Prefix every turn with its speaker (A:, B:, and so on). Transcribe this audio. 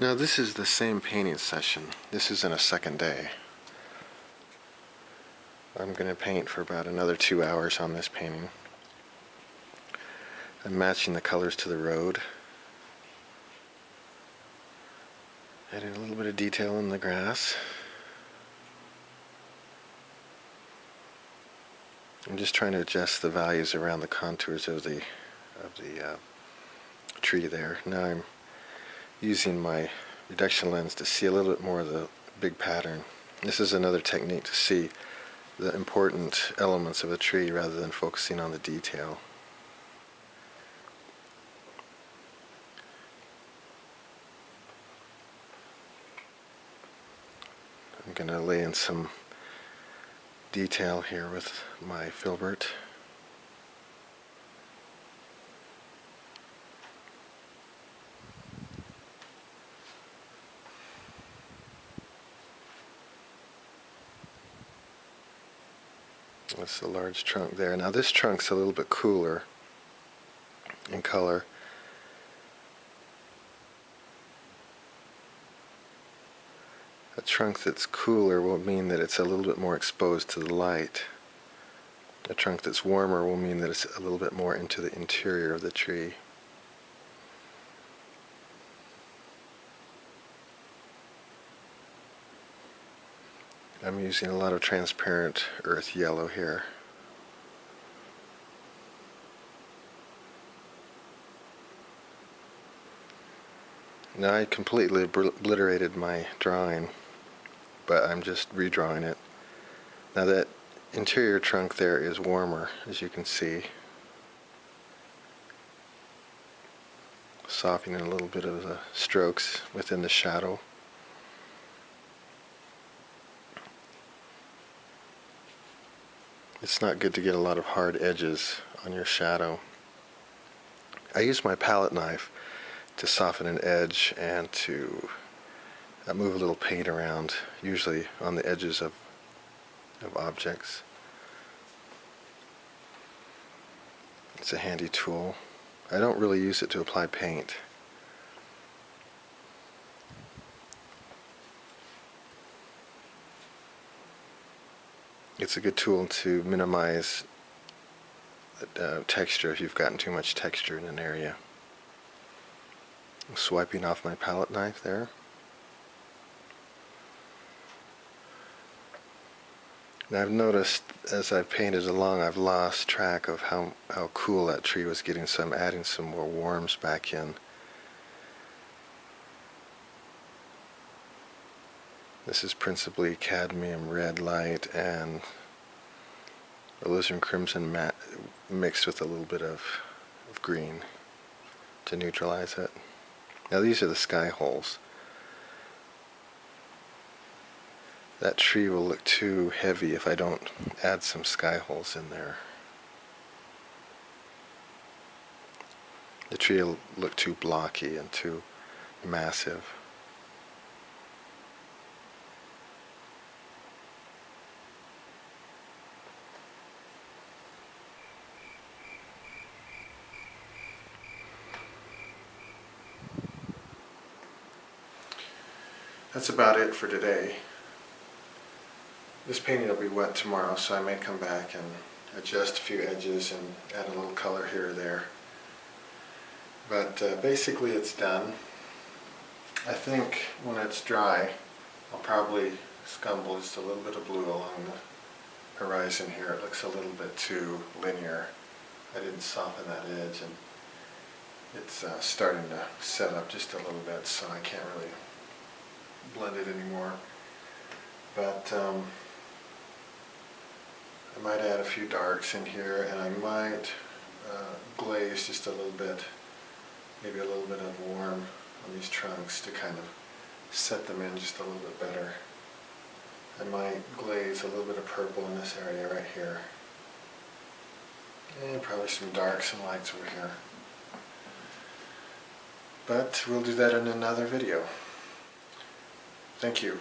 A: Now this is the same painting session. This is in a second day. I'm going to paint for about another 2 hours on this painting. I'm matching the colors to the road. Adding a little bit of detail in the grass. I'm just trying to adjust the values around the contours of the tree there. Now I'm using my reduction lens to see a little bit more of the big pattern. This is another technique to see the important elements of a tree rather than focusing on the detail. I'm going to lay in some detail here with my filbert. That's a large trunk there. Now this trunk's a little bit cooler in color. A trunk that's cooler will mean that it's a little bit more exposed to the light. A trunk that's warmer will mean that it's a little bit more into the interior of the tree. I'm using a lot of transparent earth yellow here. Now I completely obliterated my drawing, but I'm just redrawing it. Now that interior trunk there is warmer, as you can see. Softening a little bit of the strokes within the shadow. It's not good to get a lot of hard edges on your shadow. I use my palette knife to soften an edge and to move a little paint around, usually on the edges of objects. It's a handy tool. I don't really use it to apply paint. It's a good tool to minimize texture if you've gotten too much texture in an area. I'm swiping off my palette knife there. Now I've noticed as I've painted along, I've lost track of how cool that tree was getting, so I'm adding some more warms back in. This is principally cadmium red light and alizarin crimson matte mixed with a little bit of green to neutralize it. Now these are the sky holes. That tree will look too heavy if I don't add some sky holes in there. The tree will look too blocky and too massive. That's about it for today. This painting will be wet tomorrow, so I may come back and adjust a few edges and add a little color here or there. But basically it's done. I think when it's dry, I'll probably scumble just a little bit of blue along the horizon here. It looks a little bit too linear. I didn't soften that edge, and it's starting to set up just a little bit, so I can't really blend it anymore. But I might add a few darks in here, and I might glaze just a little bit, maybe a little bit of warm on these trunks to kind of set them in just a little bit better. I might glaze a little bit of purple in this area right here, and probably some darks and lights over here. But we'll do that in another video. Thank you.